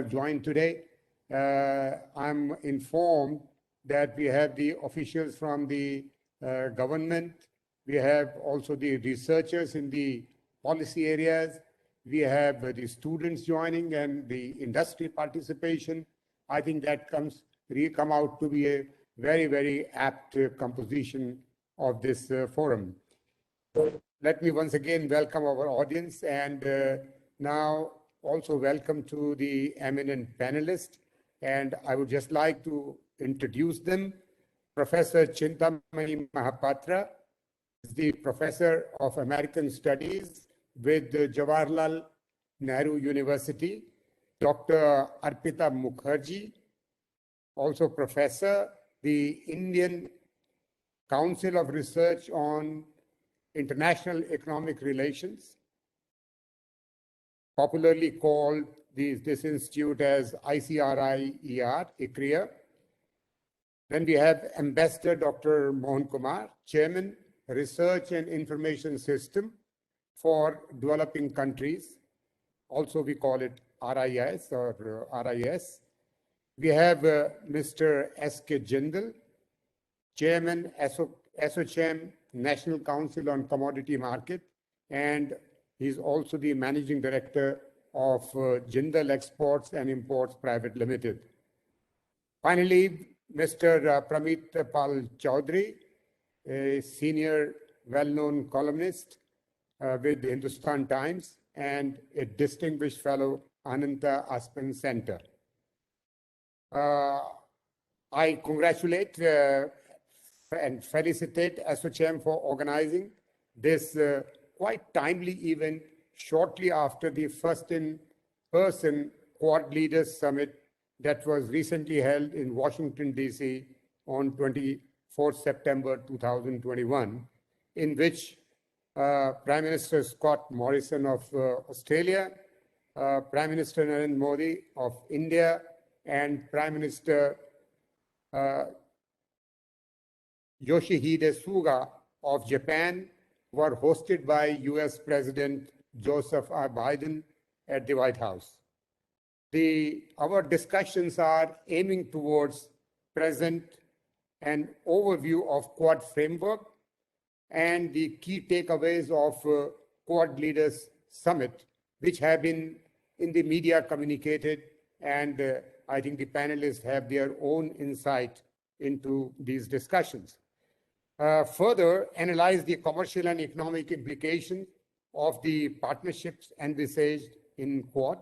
joined today. I'm informed that we have the officials from the government. We have also the researchers in the policy areas. We have the students joining and the industry participation. I think that come out to be a very, very apt composition of this forum. Let me once again welcome our audience and now also welcome to the eminent panelists. And I would just like to introduce them. Professor Chintamani Mahapatra is the Professor of American Studies with Jawaharlal Nehru University. Dr. Arpita Mukherjee, also Professor, the Indian Council of Research on International Economic Relations, popularly called this institute as ICRIER. Then we have Ambassador Dr. Mohan Kumar, Chairman, Research and Information System for Developing Countries. Also, we call it RIS or RIS. We have Mr. S.K. Jindal, Chairman, ASSOCHAM, National Council on Commodity Market, and he's also the Managing Director of Jindal Exports and Imports Private Limited. Finally, Mr. Pramit Pal Chaudhary, a senior well-known columnist with the Hindustan Times and a distinguished fellow, Ananta Aspen Center. I congratulate and felicitate ASSOCHAM for organizing this quite timely event shortly after the first in-person Quad Leaders Summit that was recently held in Washington, D.C. on 24 September 2021, in which Prime Minister Scott Morrison of Australia, Prime Minister Narendra Modi of India, and Prime Minister Yoshihide Suga of Japan were hosted by US President Joseph R. Biden at the White House. Our discussions are aiming towards present an overview of Quad framework and the key takeaways of Quad Leaders Summit, which have been in the media communicated, and I think the panelists have their own insight into these discussions. Further, analyze the commercial and economic implications of the partnerships envisaged in Quad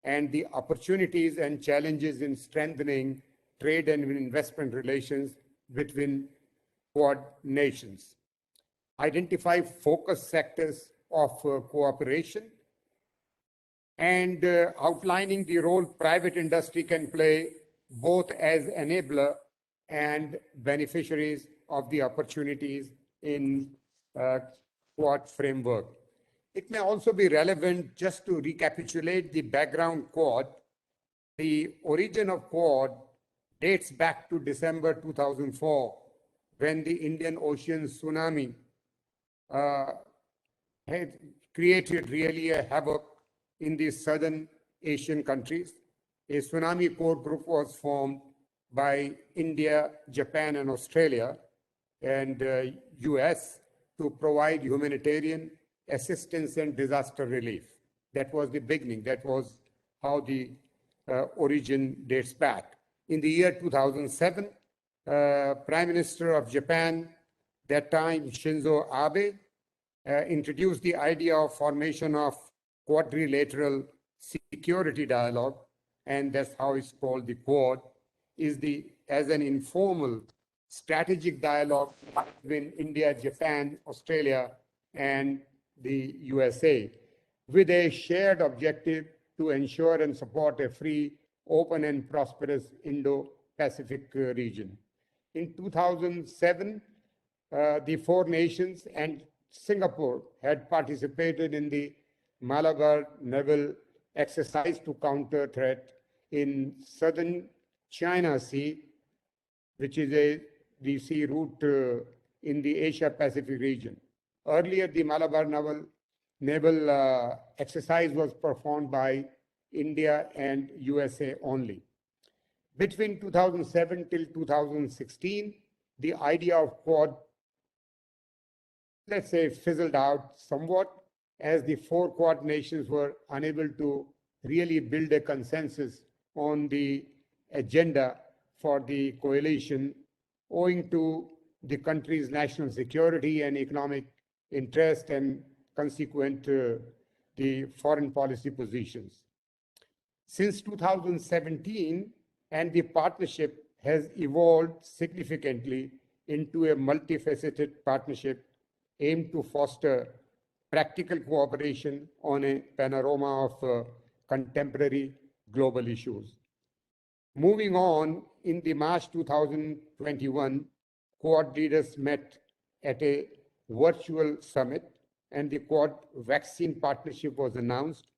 and the opportunities and challenges in strengthening trade and investment relations between Quad nations. Identify focus sectors of cooperation and outlining the role private industry can play both as enabler and beneficiaries of the opportunities in Quad framework. It may also be relevant just to recapitulate the background Quad. The origin of Quad dates back to December 2004, when the Indian Ocean tsunami had created really a havoc in the southern Asian countries. A tsunami core group was formed by India, Japan, and Australia, and US to provide humanitarian assistance and disaster relief. That was the beginning. That was how the origin dates back. In the year 2007, Prime Minister of Japan, that time Shinzo Abe, introduced the idea of formation of Quadrilateral Security Dialogue, and that's how it's called. The Quad as an informal strategic dialogue between India, Japan, Australia, and the USA, with a shared objective to ensure and support a free, open, and prosperous Indo-Pacific region. In 2007, the four nations and Singapore had participated in the Malabar naval exercise to counter threat in southern China Sea, which is the sea route in the Asia-Pacific region. Earlier, the Malabar naval exercise was performed by India and USA only. Between 2007 till 2016, the idea of Quad, let's say, fizzled out somewhat as the four Quad nations were unable to really build a consensus on the agenda for the coalition, owing to the country's national security and economic interest and consequent the foreign policy positions. Since 2017, and the partnership has evolved significantly into a multifaceted partnership aimed to foster practical cooperation on a panorama of contemporary global issues. Moving on, in the March 2021, Quad leaders met at a virtual summit, and the Quad vaccine partnership was announced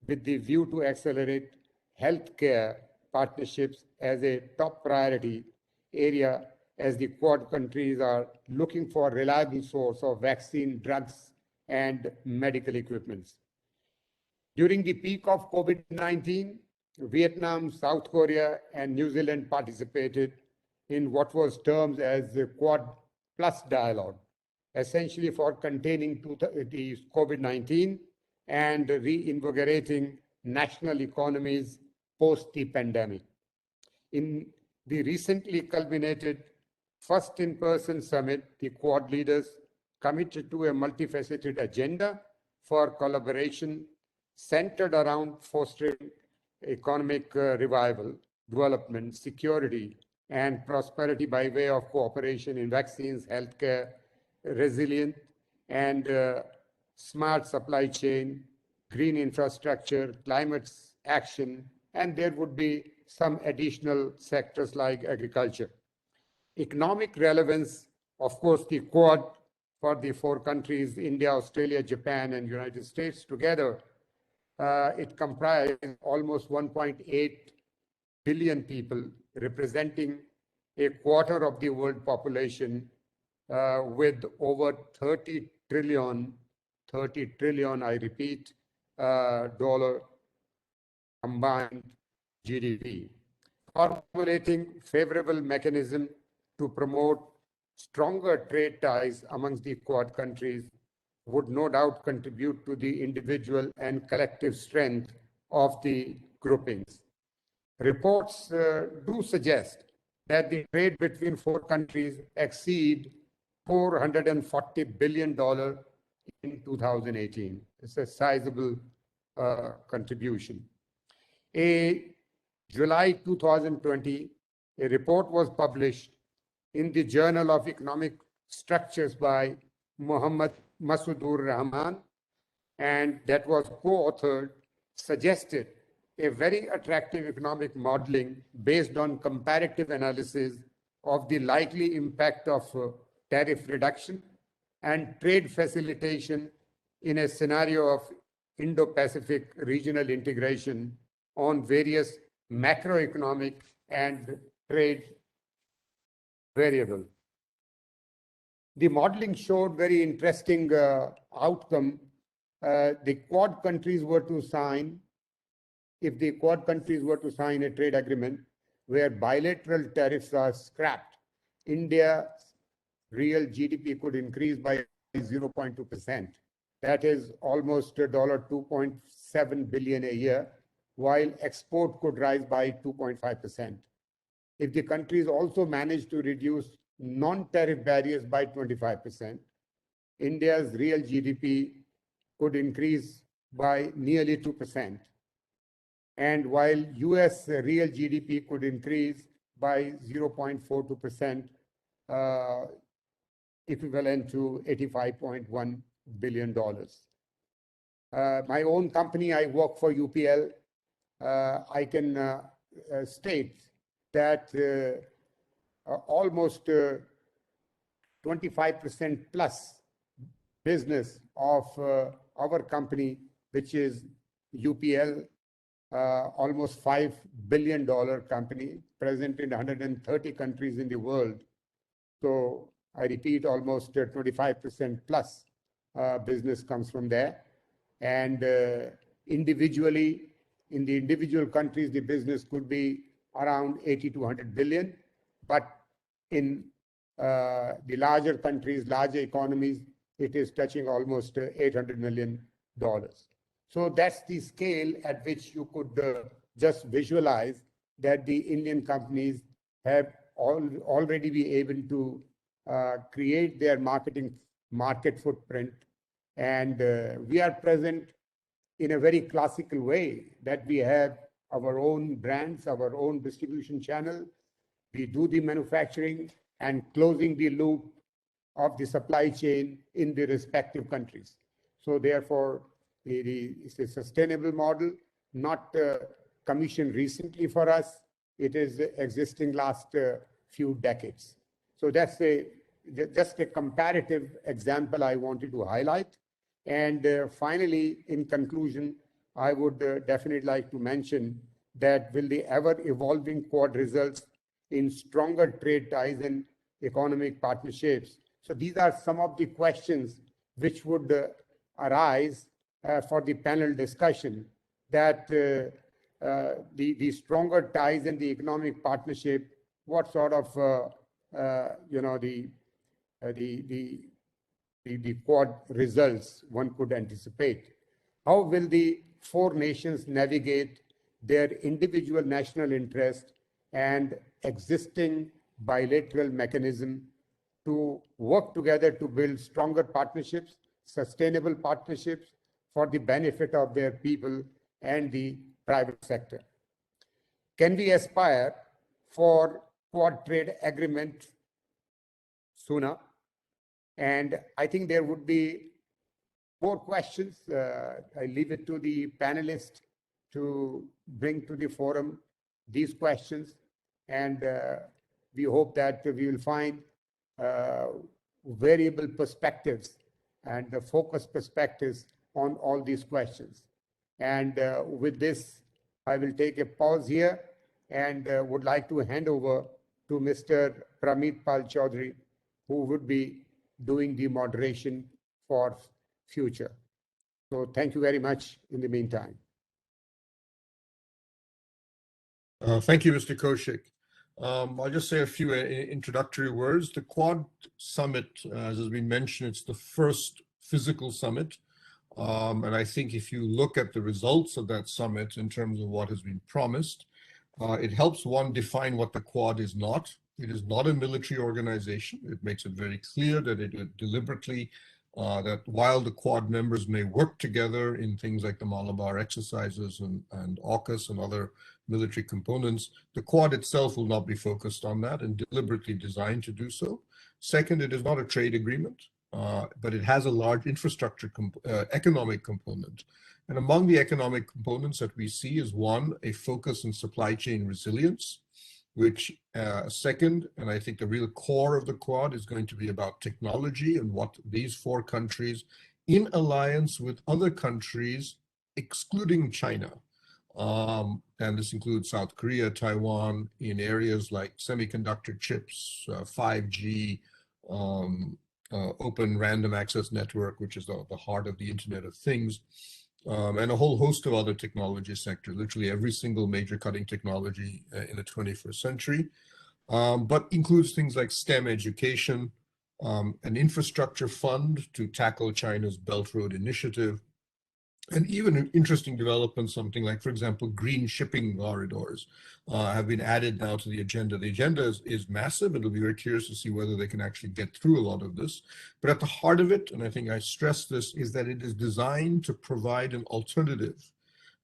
with the view to accelerate healthcare partnerships as a top priority area, as the Quad countries are looking for a reliable source of vaccine, drugs, and medical equipments. During the peak of COVID-19, Vietnam, South Korea, and New Zealand participated in what was termed as the Quad Plus dialogue, essentially for containing the COVID-19 and reinvigorating national economies post the pandemic. In the recently culminated first in-person summit, the Quad leaders committed to a multifaceted agenda for collaboration centered around fostering economic revival, development, security, and prosperity by way of cooperation in vaccines, healthcare, resilient and smart supply chain, green infrastructure, climate action, and there would be some additional sectors like agriculture. Economic relevance, of course, the Quad for the four countries, India, Australia, Japan, and United States together, it comprised almost 1.8 billion people, representing a quarter of the world population, with over 30 trillion, I repeat, dollar combined GDP. Formulating favorable mechanism to promote stronger trade ties amongst the Quad countries would no doubt contribute to the individual and collective strength of the groupings. Reports do suggest that the trade between four countries exceed $440 billion in 2018. It's a sizable contribution. In July 2020, a report was published in the Journal of Economic Structures by Muhammad Masudur Rahman, and that was co-authored, suggested a very attractive economic modeling based on comparative analysis of the likely impact of tariff reduction and trade facilitation in a scenario of Indo-Pacific regional integration on various macroeconomic and trade variables. The modeling showed very interesting outcome. The Quad countries were to sign, if the Quad countries were to sign a trade agreement where bilateral tariffs are scrapped, India's real GDP could increase by 0.2%. That is almost $2.7 billion a year, while export could rise by 2.5%. If the countries also manage to reduce non-tariff barriers by 25%, India's real GDP could increase by nearly 2%. And while US real GDP could increase by 0.42%, equivalent to $85.1 billion. My own company, I work for UPL. I can state that almost 25% plus business of our company, which is UPL, almost $5 billion company, present in 130 countries in the world. So I repeat, almost 25% plus business comes from there. And individually, In the individual countries, the business could be around 80 to 100 billion, but in the larger countries, larger economies, it is touching almost $800 million. So that's the scale at which you could just visualize that the Indian companies have already been able to create their market footprint. And we are present in a very classical way, that we have our own brands, our own distribution channel. We do the manufacturing and closing the loop of the supply chain in the respective countries. So therefore, it's a sustainable model, not commissioned recently for us. It is existing last few decades. So that's just a comparative example I wanted to highlight. And finally, in conclusion, I would definitely like to mention that will the ever-evolving Quad results in stronger trade ties and economic partnerships? So these are some of the questions which would arise for the panel discussion, that the stronger ties and the economic partnership, what sort of the Quad results one could anticipate. How will the four nations navigate their individual national interest and existing bilateral mechanism to work together to build stronger partnerships, sustainable partnerships for the benefit of their people and the private sector? Can we aspire for Quad trade agreement sooner? And I think there would be more questions. I leave it to the panelists to bring to the forum these questions. And we hope that we will find variable perspectives and the focused perspectives on all these questions. And with this, I will take a pause here and would like to hand over to Mr. Pramit Pal Chaudhary, who would be doing the moderation for future. So thank you very much in the meantime. Thank you, Mr. Kaushik. I'll just say a few introductory words. The Quad Summit, as has been mentioned, it's the first physical summit. And I think if you look at the results of that summit in terms of what has been promised, it helps one define what the Quad is not. It is not a military organization. It makes it very clear that it deliberately, that while the Quad members may work together in things like the Malabar exercises and AUKUS and other military components, the Quad itself will not be focused on that and deliberately designed to do so. Second, it is not a trade agreement, but it has a large infrastructure economic component. And among the economic components that we see is one, a focus on supply chain resilience, which second, and I think the real core of the Quad is going to be about technology and what these four countries in alliance with other countries, excluding China, and this includes South Korea, Taiwan, in areas like semiconductor chips, 5G, open random access network, which is the heart of the Internet of Things, and a whole host of other technology sectors, literally every single major cutting technology in the 21st century, but includes things like STEM education, an infrastructure fund to tackle China's Belt Road Initiative, and even an interesting development, something like, for example, green shipping corridors have been added now to the agenda. The agenda is massive. It'll be very curious to see whether they can actually get through a lot of this. But at the heart of it, and I think I stress this, is that it is designed to provide an alternative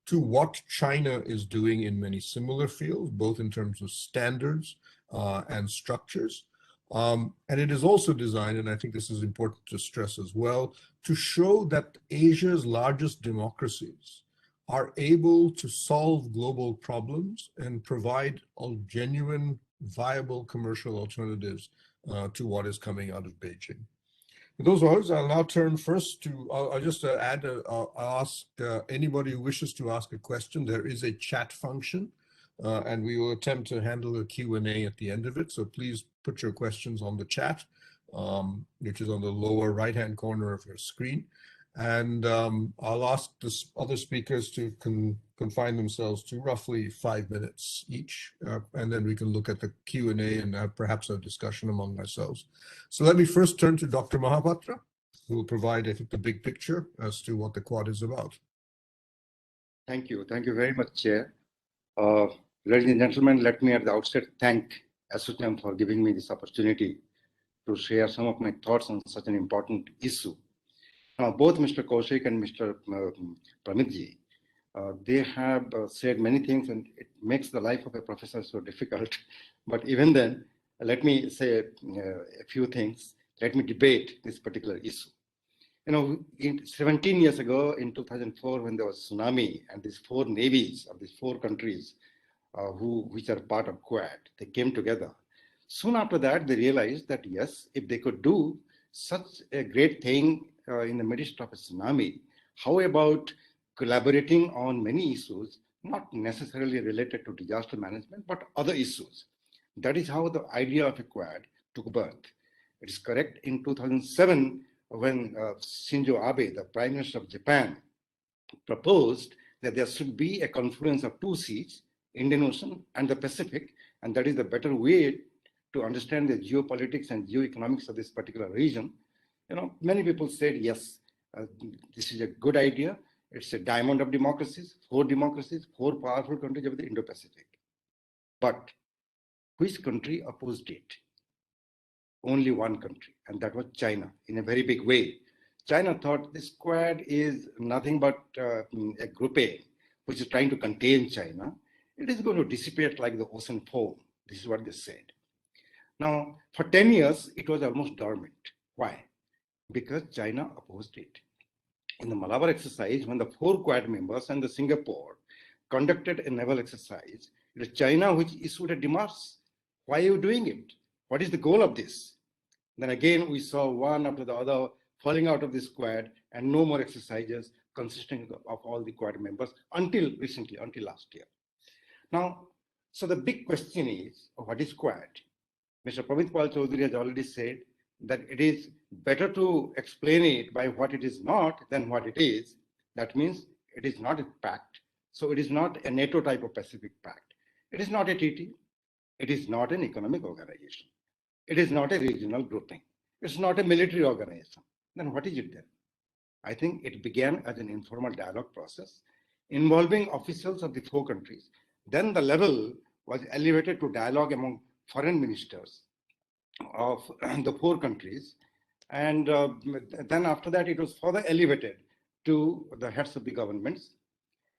to what China is doing in many similar fields, both in terms of standards and structures. And it is also designed, and I think this is important to stress as well, to show that Asia's largest democracies are able to solve global problems and provide genuine, viable commercial alternatives to what is coming out of Beijing. With those words, I'll now turn first to, I'll just add, I'll ask anybody who wishes to ask a question. There is a chat function, and we will attempt to handle a Q&A at the end of it. So please put your questions on the chat, which is on the lower right-hand corner of your screen. And I'll ask the other speakers to confine themselves to roughly 5 minutes each, and then we can look at the Q&A and have perhaps a discussion among ourselves. So let me first turn to Dr. Mahapatra, who will provide, I think, the big picture as to what the Quad is about. Thank you. Thank you very much, Chair. Ladies and gentlemen, let me at the outset thank ASSOCHAM for giving me this opportunity to share some of my thoughts on such an important issue. Both Mr. Kaushik and Mr. Pramitji, they have said many things, and it makes the life of a professor so difficult. But even then, let me say a few things. Let me debate this particular issue. 17 years ago, in 2004, when there was tsunami, and these four navies of these four countries, which are part of Quad, they came together. Soon after that, they realized that yes, if they could do such a great thing in the midst of a tsunami, how about collaborating on many issues, not necessarily related to disaster management, but other issues? That is how the idea of a Quad took birth. It is correct, in 2007, when Shinzo Abe, the Prime Minister of Japan, proposed that there should be a confluence of two seas, Indian Ocean and the Pacific, and that is the better way to understand the geopolitics and geoeconomics of this particular region. Many people said, yes, this is a good idea. It's a diamond of democracies, four powerful countries of the Indo-Pacific. But which country opposed it? Only one country, and that was China, in a very big way. China thought this Quad is nothing but a grouping which is trying to contain China. It is going to dissipate like the ocean foam. This is what they said. Now, for 10 years, it was almost dormant. Why? Because China opposed it. In the Malabar exercise, when the four Quad members and the Singapore conducted a naval exercise, it was China which issued a demarche. Why are you doing it? What is the goal of this? Then again, we saw one after the other falling out of this Quad, and no more exercises consisting of all the Quad members until recently, until last year. Now, so the big question is, what is Quad? Mr. Pramit Pal Chaudhary has already said that it is better to explain it by what it is not than what it is. That means it is not a pact. So it is not a NATO type of Pacific Pact. It is not a treaty. It is not an economic organization. It is not a regional grouping. It's not a military organization. Then what is it then? I think it began as an informal dialogue process involving officials of the four countries. Then the level was elevated to dialogue among foreign ministers of the four countries. And then after that, it was further elevated to the heads of the governments.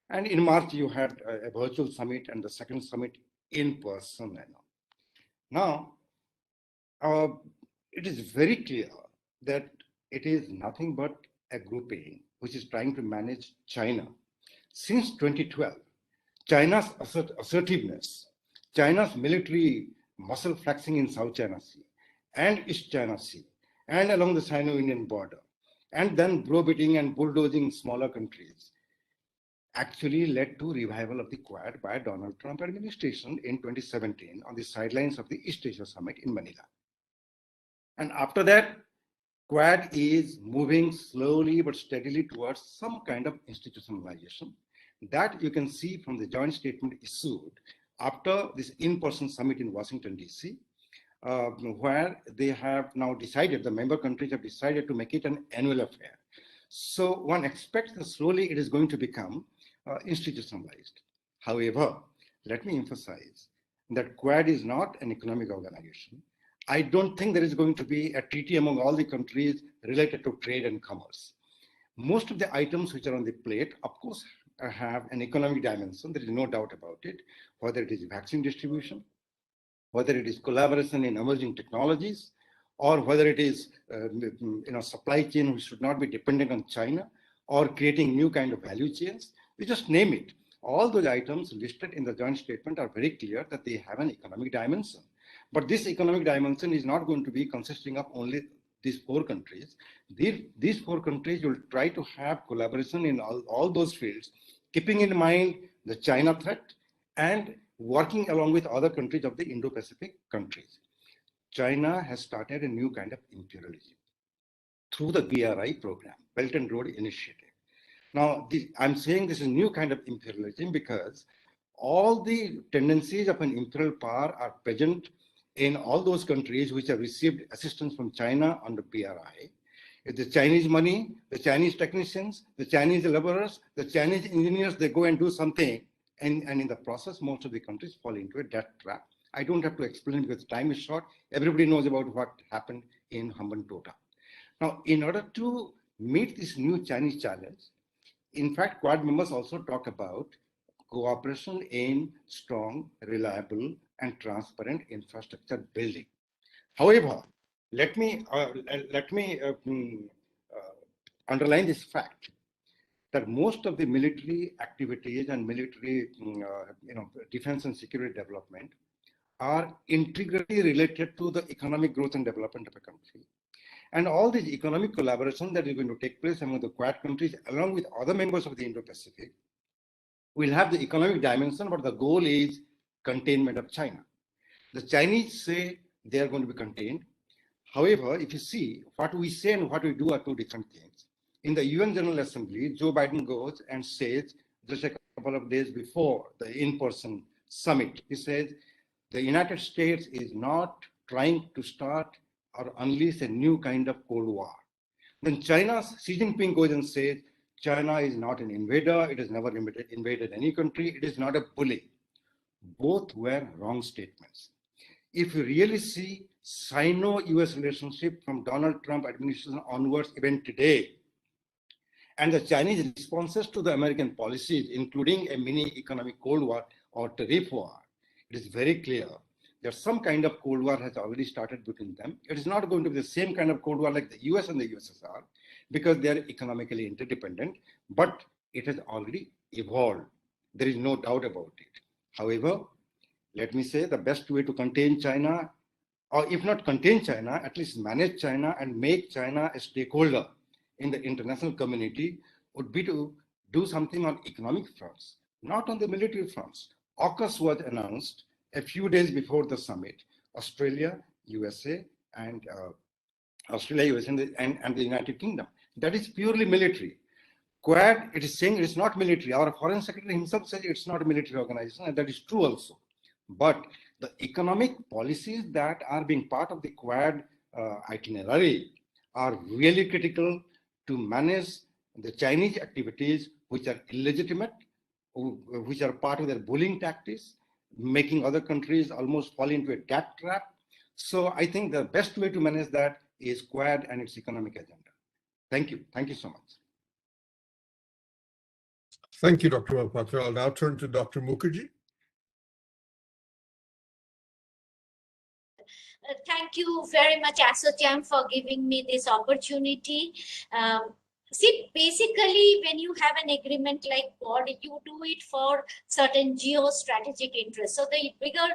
And in March, you had a virtual summit and the second summit in person. Now, it is very clear that it is nothing but a grouping which is trying to manage China. Since 2012, China's assertiveness, China's military muscle flexing in South China Sea and East China Sea and along the Sino-Indian border, and then blow-beating and bulldozing smaller countries, actually led to revival of the Quad by Donald Trump administration in 2017 on the sidelines of the East Asia Summit in Manila. And after that, Quad is moving slowly but steadily towards some kind of institutionalization. That you can see from the joint statement issued after this in-person summit in Washington, D.C., where they have now decided, the member countries have decided to make it an annual affair. So one expects that slowly it is going to become institutionalized. However, let me emphasize that Quad is not an economic organization. I don't think there is going to be a treaty among all the countries related to trade and commerce. Most of the items which are on the plate, of course, have an economic dimension. There is no doubt about it, whether it is vaccine distribution, whether it is collaboration in emerging technologies, or whether it is supply chain which should not be dependent on China, or creating new kind of value chains. You just name it. All those items listed in the joint statement are very clear that they have an economic dimension. But this economic dimension is not going to be consisting of only these four countries. These four countries will try to have collaboration in all those fields, keeping in mind the China threat and working along with other countries of the Indo-Pacific countries. China has started a new kind of imperialism. through the BRI program, Belt and Road Initiative. Now, I'm saying this is a new kind of imperialism because all the tendencies of an imperial power are present in all those countries which have received assistance from China under BRI. It's the Chinese money, the Chinese technicians, the Chinese laborers, the Chinese engineers, they go and do something. And in the process, most of the countries fall into a debt trap. I don't have to explain because time is short. Everybody knows about what happened in Hambantota. Now, in order to meet this new Chinese challenge, in fact, Quad members also talk about cooperation in strong, reliable, and transparent infrastructure building. However, let me underline this fact that most of the military activities and military, defense and security development are integrally related to the economic growth and development of a country. And all this economic collaboration that is going to take place among the Quad countries, along with other members of the Indo-Pacific, will have the economic dimension, but the goal is containment of China. The Chinese say they are going to be contained. However, if you see, what we say and what we do are two different things. In the UN General Assembly, Joe Biden goes and says, just a couple of days before the in-person summit, he says, the United States is not trying to start or unleash a new kind of Cold War. Then China's Xi Jinping goes and says, China is not an invader, it has never invaded any country, it is not a bully. Both were wrong statements. If you really see Sino-US relationship from Donald Trump administration onwards, even today, and the Chinese responses to the American policies, including a mini economic Cold War or tariff war, it is very clear that some kind of Cold War has already started between them. It is not going to be the same kind of Cold War like the US and the USSR because they are economically interdependent, but it has already evolved. There is no doubt about it. However, let me say the best way to contain China, or if not contain China, at least manage China and make China a stakeholder in the international community would be to do something on economic fronts, not on the military fronts. AUKUS was announced a few days before the summit. Australia, USA, and the United Kingdom. That is purely military. Quad, it is saying it's not military. Our foreign secretary himself says it's not a military organization, and that is true also. But the economic policies that are being part of the Quad itinerary are really critical to manage the Chinese activities, which are illegitimate, which are part of their bullying tactics, making other countries almost fall into a debt trap. So I think the best way to manage that is Quad and its economic agenda. Thank you. Thank you so much. Thank you, Dr. Mohapatra. I'll now turn to Dr. Mukherjee. Thank you very much, ASSOCHAM, for giving me this opportunity. See, basically, when you have an agreement like Quad, you do it for certain geostrategic interests. So the bigger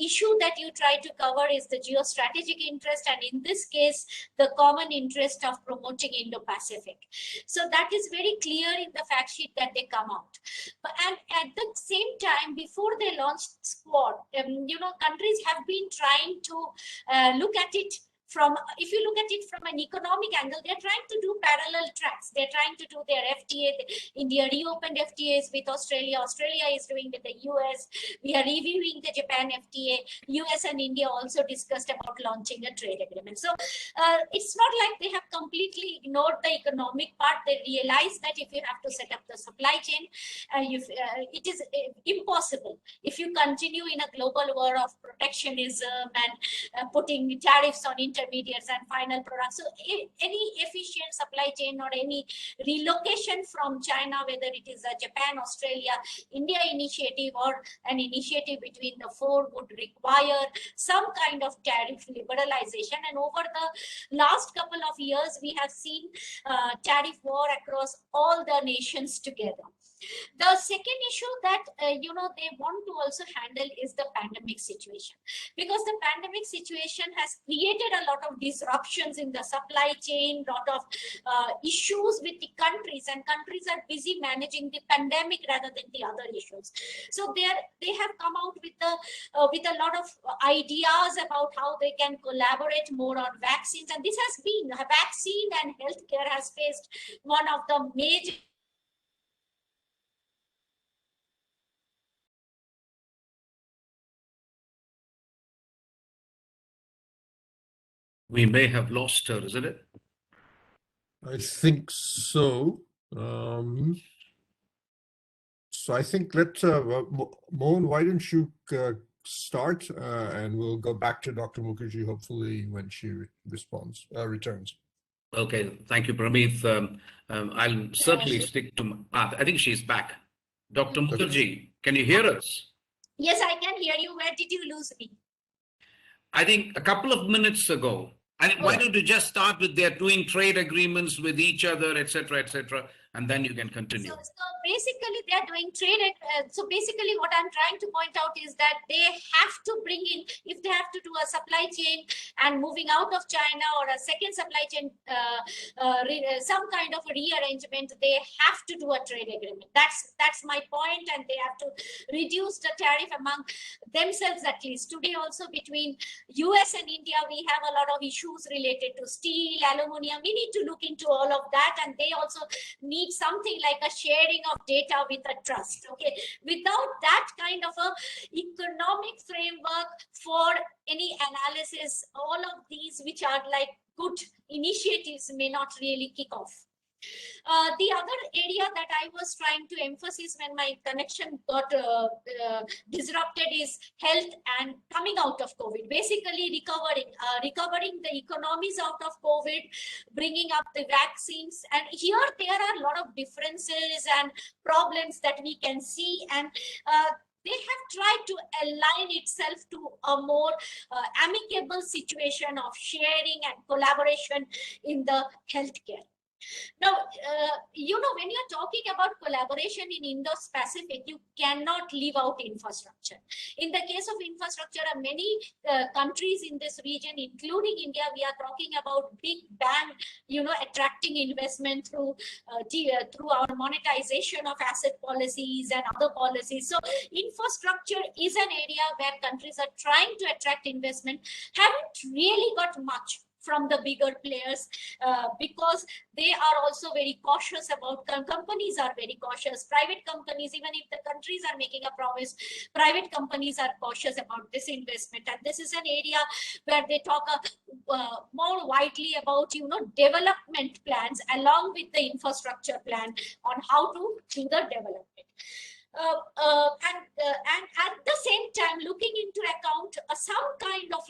issue that you try to cover is the geostrategic interest, and in this case, the common interest of promoting Indo-Pacific. So that is very clear in the fact sheet that they come out. And at the same time, before they launched Quad, countries have been trying to look at it from, if you look at it from an economic angle, they're trying to do parallel tracks. They're trying to do their FTA. India reopened FTAs with Australia. Australia is doing with the US. We are reviewing the Japan FTA. US and India also discussed about launching a trade agreement. So it's not like they have completely ignored the economic part. They realize that if you have to set up the supply chain, it is impossible if you continue in a global war of protectionism and putting tariffs on intermediates and final products. So any efficient supply chain or any relocation from China, whether it is a Japan, Australia, India initiative or an initiative between the four, would require some kind of tariff liberalization. And over the last couple of years, we have seen tariff war across all the nations together. The second issue that they want to also handle is the pandemic situation, because the pandemic situation has created a lot of disruptions in the supply chain, lot of issues with the countries, and countries are busy managing the pandemic rather than the other issues. So they have come out with a lot of ideas about how they can collaborate more on vaccines, and this has been vaccine and healthcare has faced one of the major We may have lost her, isn't it? I think so. So I think Mohan, why don't you start, and we'll go back to Dr. Mukherjee hopefully when she returns. Okay, thank you, Pramit. I'll certainly stick to. I think she's back. Dr. Mukherjee, can you hear us? Yes, I can hear you. Where did you lose me? I think a couple of minutes ago. I think, why don't you just start with they're doing trade agreements with each other, etc., and then you can continue. So basically, they are doing trade. So basically, what I'm trying to point out is that they have to bring in, if they have to do a supply chain and moving out of China or a second supply chain, some kind of a rearrangement, they have to do a trade agreement. That's my point, and they have to reduce the tariff among themselves at least. Today, also between US and India, we have a lot of issues related to steel, aluminum. We need to look into all of that, and they also need something like a sharing of data with a trust. Okay, without that kind of a economic framework for any analysis, all of these which are like good initiatives may not really kick off. The other area that I was trying to emphasize when my connection got disrupted is health and coming out of COVID. Basically, recovering the economies out of COVID, bringing up the vaccines. And here there are a lot of differences and problems that we can see, and they have tried to align itself to a more amicable situation of sharing and collaboration in the healthcare. Now, when you're talking about collaboration in Indo-Pacific, you cannot leave out infrastructure. In the case of infrastructure, many countries in this region, including India, we are talking about big bang, attracting investment through our monetization of asset policies and other policies. So infrastructure is an area where countries are trying to attract investment, haven't really got much from the bigger players because they are also very cautious about, companies are very cautious, private companies, even if the countries are making a promise, private companies are cautious about this investment. And this is an area where they talk more widely about, development plans along with the infrastructure plan on how to do the development. And at the same time, looking into account some kind of,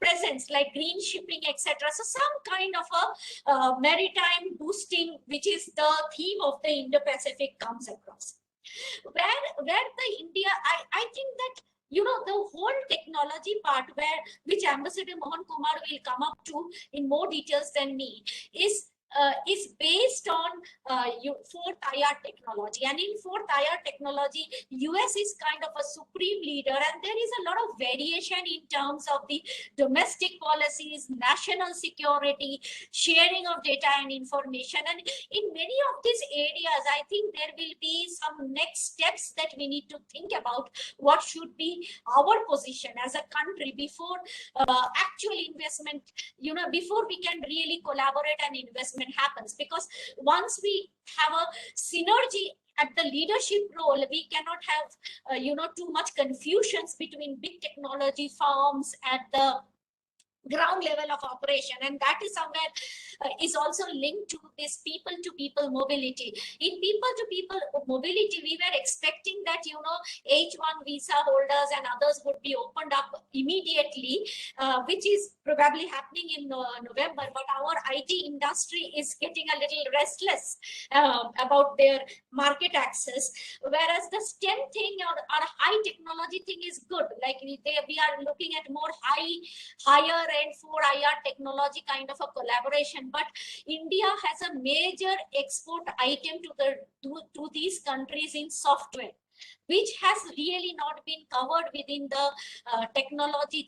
presence like green shipping, etc. So some kind of a maritime boosting, which is the theme of the Indo-Pacific, comes across. Where the India, I think that, the whole technology part, which Ambassador Mohan Kumar will come up to in more details than me, is based on fourth IR technology. And in fourth IR technology, US is kind of a supreme leader, and there is a lot of variation in terms of the domestic policies, national security, sharing of data and information. And in many of these areas, I think there will be some next steps that we need to think about what should be our position as a country before actual investment, before we can really collaborate and investment happens. Because once we have a synergy at the leadership role, we cannot have too much confusions between big technology firms at the ground level of operation, and that is somewhere is also linked to this people-to-people mobility. In people-to-people mobility, we were expecting that H1 visa holders and others would be opened up immediately, which is probably happening in November. But our IT industry is getting a little restless about their market access, whereas the STEM thing or high technology thing is good. Like we are looking at more higher N4IR technology kind of a collaboration, but India has a major export item to these countries in software, which has really not been covered within the technology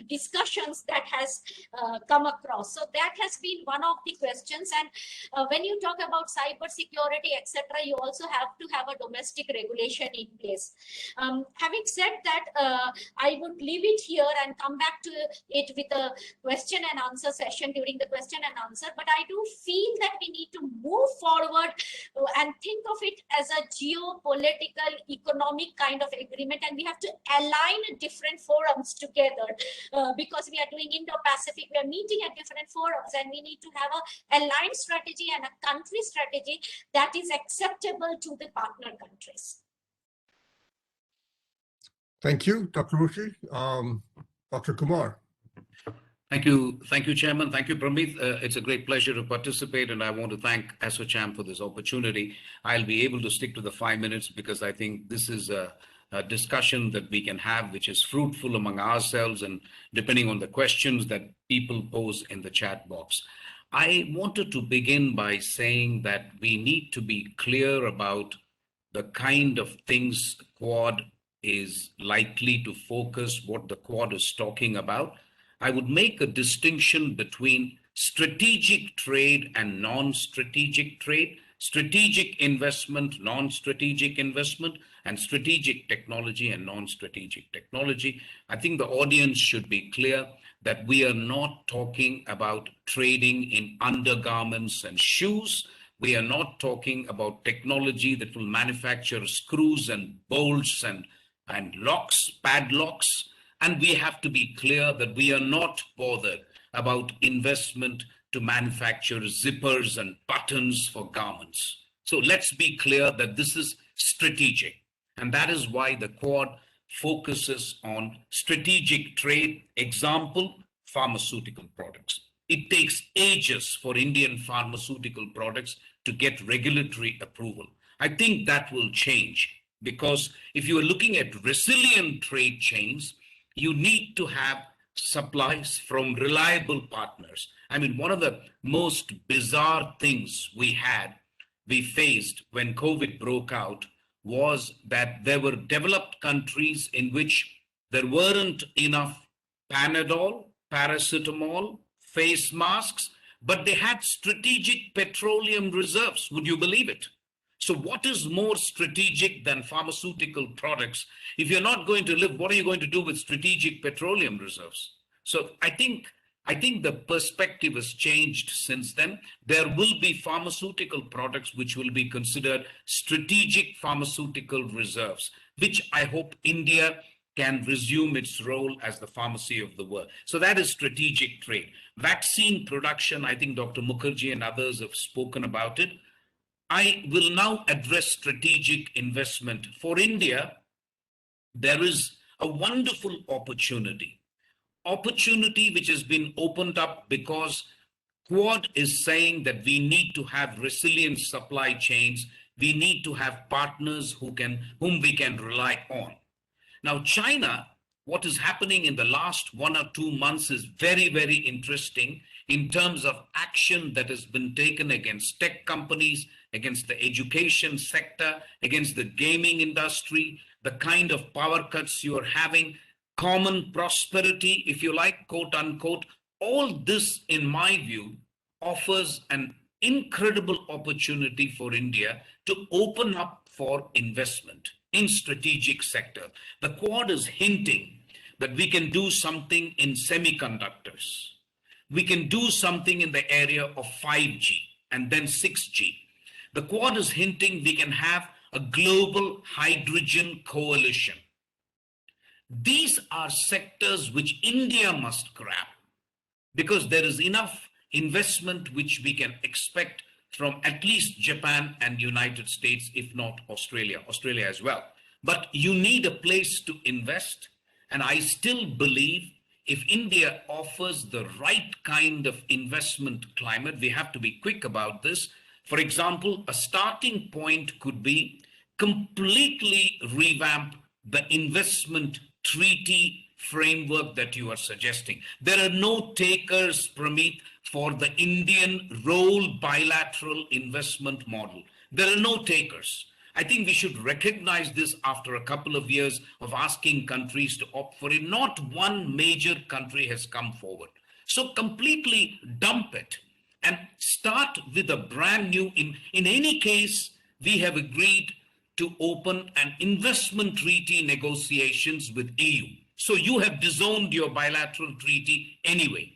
discussions that has come across. So that has been one of the questions. And when you talk about cyber security, etc., you also have to have a domestic regulation in place. Having said that, I would leave it here and come back to it with a question and answer session during the question and answer. But I do feel that we need to move forward and think of it as a geopolitical, economic kind of agreement, and we have to align different forums together. Because we are doing Indo-Pacific, we are meeting at different forums, and we need to have an aligned strategy and a country strategy that is acceptable to the partner countries. Thank you, Dr. Ruchi. Dr. Kumar. Thank you, Chairman. Thank you, Pramit. It's a great pleasure to participate, and I want to thank ASSOCHAM for this opportunity. I'll be able to stick to the 5 minutes because I think this is a discussion that we can have, which is fruitful among ourselves and depending on the questions that people pose in the chat box. I wanted to begin by saying that we need to be clear about the kind of things Quad is likely to focus, what the Quad is talking about. I would make a distinction between strategic trade and non-strategic trade, strategic investment, non-strategic investment, and strategic technology and non-strategic technology. I think the audience should be clear that we are not talking about trading in undergarments and shoes. We are not talking about technology that will manufacture screws and bolts and locks, padlocks. And we have to be clear that we are not bothered about investment to manufacture zippers and buttons for garments. So let's be clear that this is strategic. And that is why the Quad focuses on strategic trade. Example, pharmaceutical products. It takes ages for Indian pharmaceutical products to get regulatory approval. I think that will change because if you are looking at resilient trade chains, you need to have supplies from reliable partners. I mean, one of the most bizarre things we faced when COVID broke out was that there were developed countries in which there weren't enough Panadol, paracetamol, face masks, but they had strategic petroleum reserves. Would you believe it? So what is more strategic than pharmaceutical products? If you're not going to live, what are you going to do with strategic petroleum reserves? So I think the perspective has changed since then. There will be pharmaceutical products which will be considered strategic pharmaceutical reserves, which I hope India can resume its role as the pharmacy of the world. So that is strategic trade. Vaccine production, I think Dr. Mukherjee and others have spoken about it. I will now address strategic investment. For India, there is a wonderful opportunity which has been opened up because Quad is saying that we need to have resilient supply chains. We need to have partners whom we can rely on. Now, China, what is happening in the last 1 or 2 months is very, very interesting in terms of action that has been taken against tech companies, against the education sector, against the gaming industry, the kind of power cuts you are having, common prosperity, if you like, quote unquote. All this, in my view, offers an incredible opportunity for India to open up for investment in strategic sector. The Quad is hinting that we can do something in semiconductors. We can do something in the area of 5G and then 6G. The Quad is hinting we can have a global hydrogen coalition. These are sectors which India must grab because there is enough investment which we can expect from at least Japan and United States, if not Australia as well. But you need a place to invest. And I still believe if India offers the right kind of investment climate, we have to be quick about this. For example, a starting point could be completely revamp the investment treaty framework that you are suggesting. There are no takers, Pramit, for the Indian role bilateral investment model. There are no takers. I think we should recognize this after a couple of years of asking countries to opt for it. Not one major country has come forward. So completely dump it and start with a brand new, in any case, we have agreed to open an investment treaty negotiations with EU. So you have disowned your bilateral treaty anyway.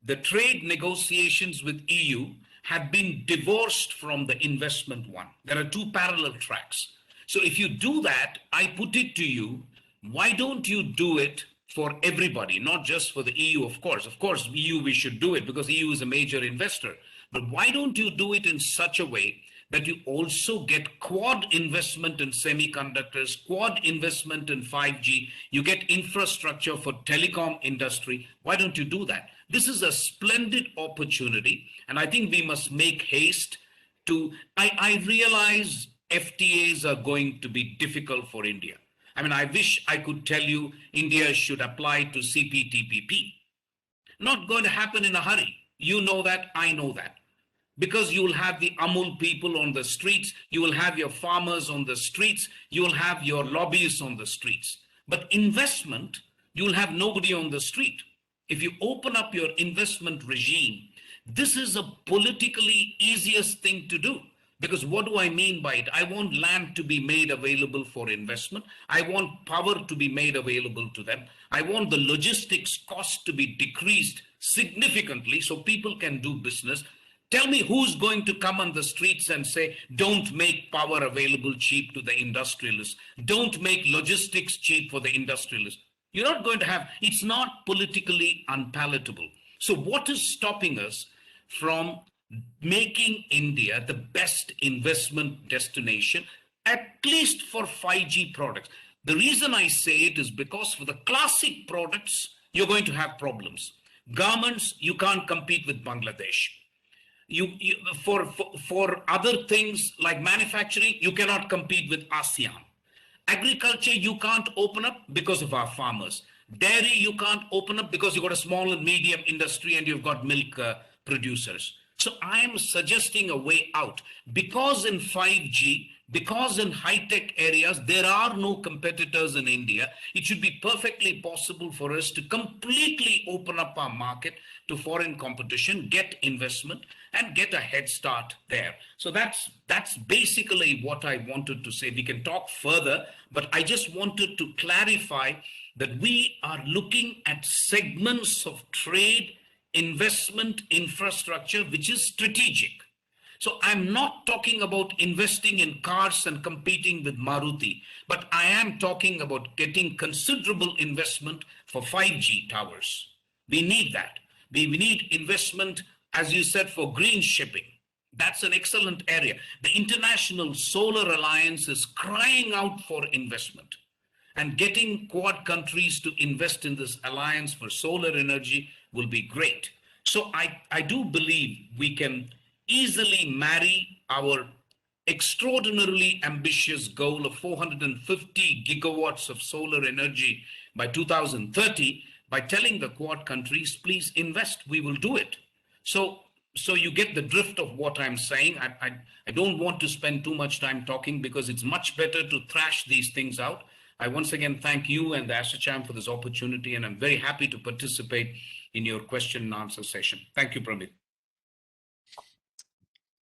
The trade negotiations with EU have been divorced from the investment one. There are two parallel tracks. So if you do that, I put it to you, why don't you do it for everybody, not just for the EU, of course. Of course, EU, we should do it because EU is a major investor. But why don't you do it in such a way that you also get quad investment in semiconductors, quad investment in 5G, you get infrastructure for telecom industry. Why don't you do that? This is a splendid opportunity, and I think we must make haste to, I realize FTAs are going to be difficult for India. I mean, I wish I could tell you India should apply to CPTPP. Not going to happen in a hurry. You know that, I know that. Because you will have the Amul people on the streets, you will have your farmers on the streets, you will have your lobbyists on the streets. But investment, you will have nobody on the street. If you open up your investment regime, this is a politically easiest thing to do. Because what do I mean by it? I want land to be made available for investment. I want power to be made available to them. I want the logistics cost to be decreased significantly so people can do business. Tell me who's going to come on the streets and say, don't make power available cheap to the industrialists. Don't make logistics cheap for the industrialists. You're not going to have, it's not politically unpalatable. So what is stopping us from making India the best investment destination, at least for 5G products? The reason I say it is because for the classic products, you're going to have problems. Garments, you can't compete with Bangladesh. For other things like manufacturing, you cannot compete with ASEAN. Agriculture, you can't open up because of our farmers. Dairy, you can't open up because you've got a small and medium industry and you've got milk producers. So I am suggesting a way out. Because in 5G, because in high-tech areas, there are no competitors in India, it should be perfectly possible for us to completely open up our market to foreign competition, get investment, and get a head start there. So that's basically what I wanted to say. We can talk further, but I just wanted to clarify that we are looking at segments of trade, investment, infrastructure, which is strategic. So I'm not talking about investing in cars and competing with Maruti, but I am talking about getting considerable investment for 5G towers. We need that. We need investment, as you said, for green shipping. That's an excellent area. The International Solar Alliance is crying out for investment, and getting Quad countries to invest in this alliance for solar energy will be great. So I do believe we can easily marry our extraordinarily ambitious goal of 450 gigawatts of solar energy by 2030 by telling the Quad countries, please invest, we will do it. So you get the drift of what I'm saying. I don't want to spend too much time talking because it's much better to thrash these things out. I once again thank you and the ASSOCHAM for this opportunity, and I'm very happy to participate in your question and answer session. Thank you, Pramit.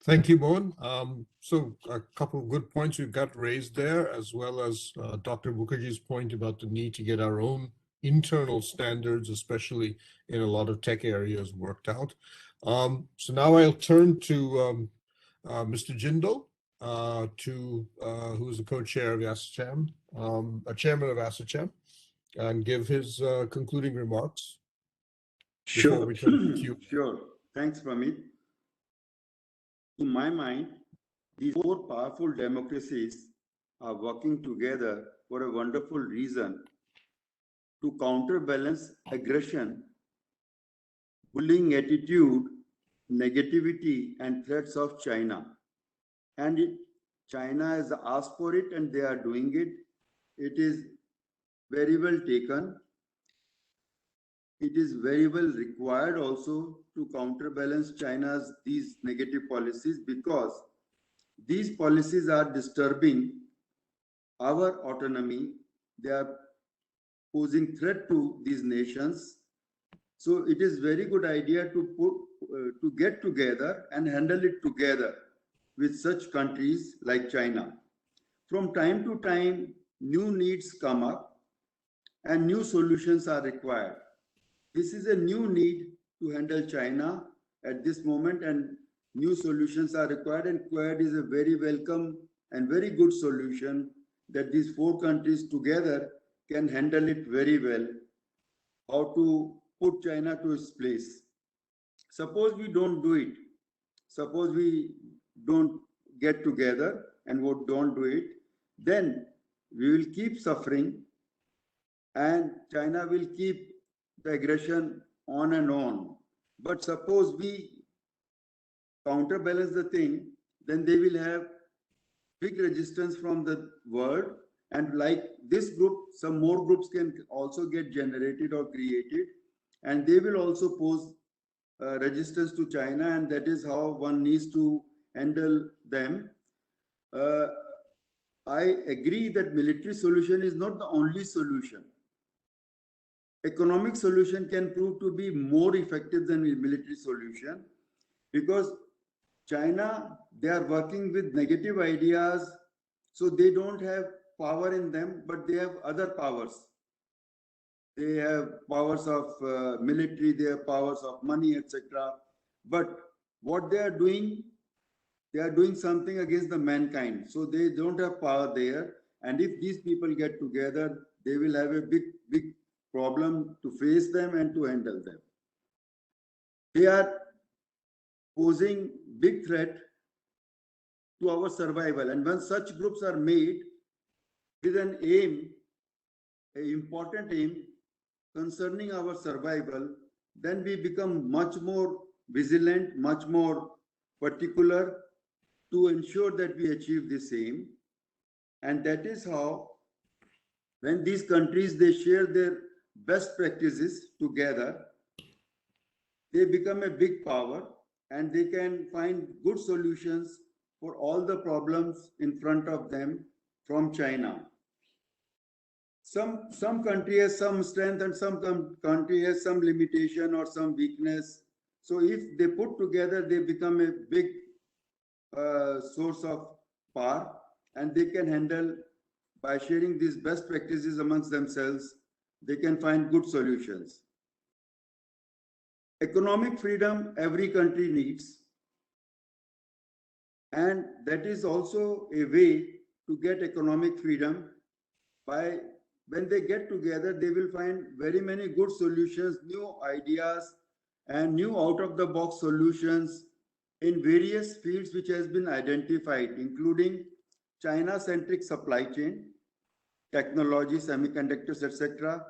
Thank you, Mohan. So a couple of good points you've got raised there, as well as Dr. Mukherjee's point about the need to get our own internal standards, especially in a lot of tech areas, worked out. So now I'll turn to Mr. Jindal, who is the co-chair of ASSOCHAM, a chairman of ASSOCHAM, and give his concluding remarks. Sure. We turn to you. Sure. Thanks, Pramit. In my mind, these four powerful democracies are working together for a wonderful reason: to counterbalance aggression, bullying attitude, negativity, and threats of China. And China has asked for it and they are doing it. It is very well taken. it is very well required also to counterbalance China's these negative policies, because these policies are disturbing our autonomy. They are posing threat to these nations. So it is very good idea to get together and handle it together with such countries like China. From time to time, new needs come up and new solutions are required. This is a new need to handle China at this moment, and new solutions are required, and Quad is a very welcome and very good solution that these four countries together can handle it very well, how to put China to its place. Suppose we don't do it, suppose we don't get together and we don't do it, then we will keep suffering and China will keep the aggression on and on. But suppose we counterbalance the thing, then they will have big resistance from the world. And like this group, some more groups can also get generated or created, and they will also pose resistance to China, and that is how one needs to handle them. I agree that military solution is not the only solution. Economic solution can prove to be more effective than military solution, because China, they are working with negative ideas, so they don't have power in them, but they have other powers. They have powers of military, they have powers of money, etc. But what they are doing something against the mankind. So they don't have power there. And if these people get together, they will have a big problem to face them and to handle them. They are posing big threat to our survival. And when such groups are made with an aim, an important aim concerning our survival, then we become much more vigilant, much more particular to ensure that we achieve this aim. And that is how, when these countries, they share their best practices together, they become a big power and they can find good solutions for all the problems in front of them from China. Some country has some strength and some country has some limitation or some weakness. So if they put together, they become a big source of power, and they can handle, by sharing these best practices amongst themselves, they can find good solutions. Economic freedom every country needs, and that is also a way to get economic freedom. By when they get together, they will find very many good solutions, new ideas, and new out-of-the-box solutions in various fields which has been identified, including China-centric supply chain, technology, semiconductors, etc.,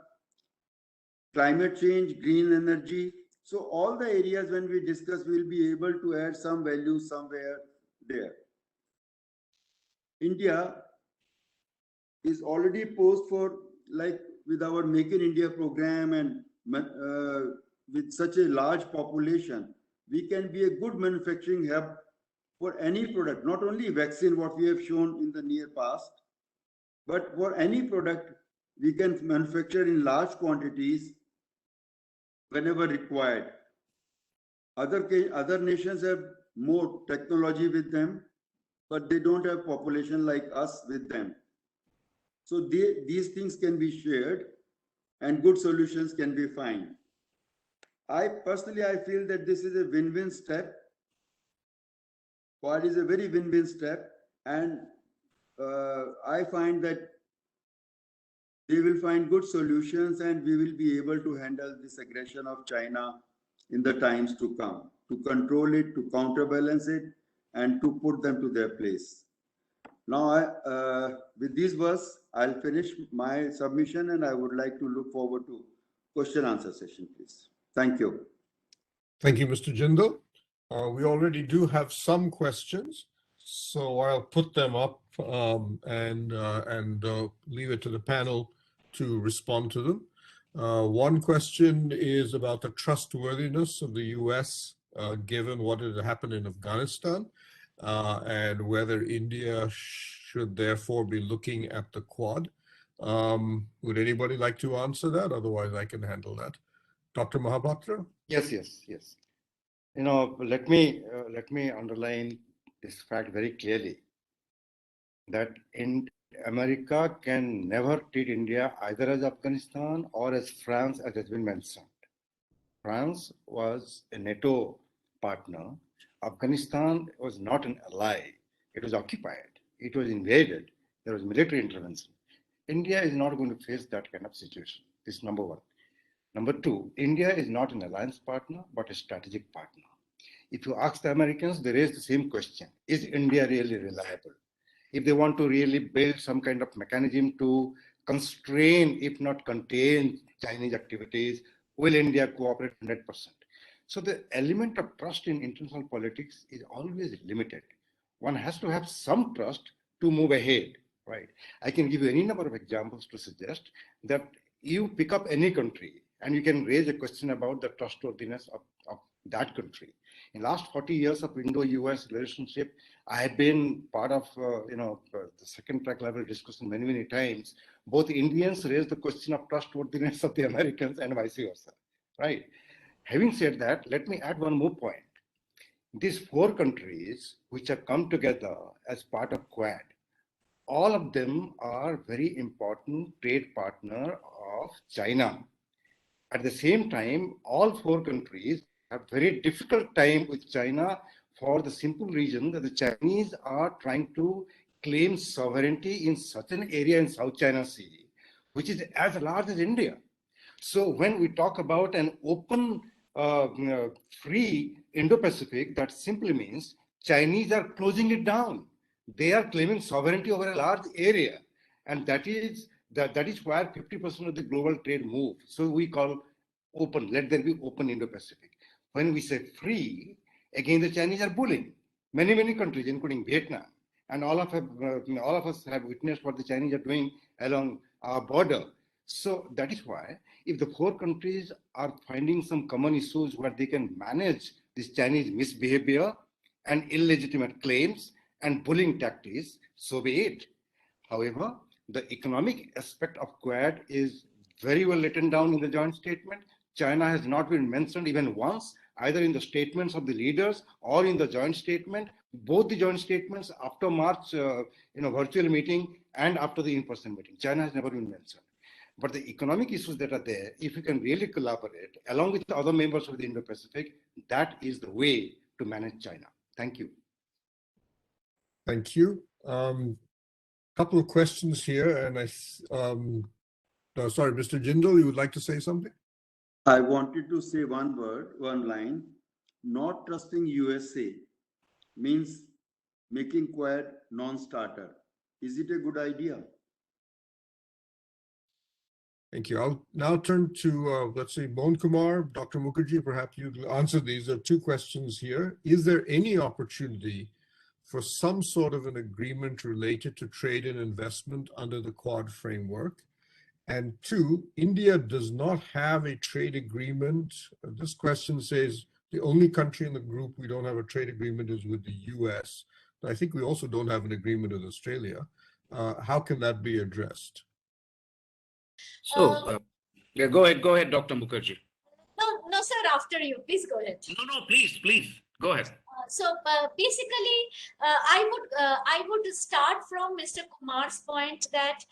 climate change, green energy. So all the areas when we discuss, we'll be able to add some value somewhere there. India is already posed for, like with our Make in India program, and with such a large population, we can be a good manufacturing hub for any product, not only vaccine, what we have shown in the near past, but for any product we can manufacture in large quantities whenever required. Other nations have more technology with them, but they don't have population like us with them. So these things can be shared and good solutions can be found. I feel that this is a win-win step. Quad is a very win-win step, and I find that they will find good solutions and we will be able to handle this aggression of China in the times to come, to control it, to counterbalance it, and to put them to their place. Now, with these words, I'll finish my submission, and I would like to look forward to question answer session, please. Thank you. Thank you, Mr. Jindal. We already do have some questions, so I'll put them up and leave it to the panel to respond to them. One question is about the trustworthiness of the US, given what has happened in Afghanistan, and whether India should therefore be looking at the Quad. Would anybody like to answer that? Otherwise, I can handle that. Dr. Mahapatra? Yes, yes, yes. You know, let me underline this fact very clearly, that in America can never treat India either as Afghanistan or as France, as has been mentioned. France was a NATO partner. Afghanistan was not an ally. It was occupied. It was invaded. There was military intervention. India is not going to face that kind of situation. This is number one. Number two, India is not an alliance partner, but a strategic partner. If you ask the Americans, they raise the same question. Is India really reliable? If they want to really build some kind of mechanism to constrain, if not contain, Chinese activities, will India cooperate 100%? So the element of trust in international politics is always limited. One has to have some trust to move ahead, right? I can give you any number of examples to suggest that you pick up any country and you can raise a question about the trustworthiness of that country. In last 40 years of Indo-US relationship, I have been part of the second track level discussion many times. Both Indians raise the question of trustworthiness of the Americans and vice versa, right? Having said that, let me add one more point. These four countries which have come together as part of Quad, all of them are very important trade partner of China. At the same time, all four countries have very difficult time with China for the simple reason that the Chinese are trying to claim sovereignty in such an area in South China Sea, which is as large as India. So when we talk about an open, free Indo-Pacific, that simply means Chinese are closing it down. They are claiming sovereignty over a large area. And that is where 50% of the global trade move. So we call open, let there be open Indo-Pacific. When we say free, again, the Chinese are bullying. Many countries, including Vietnam. And all of us have witnessed what the Chinese are doing along our border. So that is why, if the four countries are finding some common issues where they can manage this Chinese misbehavior and illegitimate claims and bullying tactics, so be it. However, the economic aspect of Quad is very well written down in the joint statement. China has not been mentioned even once, either in the statements of the leaders or in the joint statement. Both the joint statements after March, virtual meeting and after the in-person meeting, China has never been mentioned. But the economic issues that are there, if you can really collaborate along with the other members of the Indo-Pacific, that is the way to manage China. Thank you. Thank you. Couple of questions here, and sorry, Mr. Jindal, you would like to say something? I wanted to say one line. Not trusting USA means making Quad non-starter. Is it a good idea? Thank you. I'll now turn to, let's say, Bon Kumar. Dr. Mukherjee, perhaps you can answer these. There are two questions here. Is there any opportunity for some sort of an agreement related to trade and investment under the Quad framework? And two, India does not have a trade agreement. This question says the only country in the group we don't have a trade agreement is with the US. I think we also don't have an agreement with Australia. How can that be addressed? So, yeah, go ahead, Dr. Mukherjee. No, sir, after you. Please go ahead. No, please, go ahead. So basically, I would start from Mr. Kumar's point that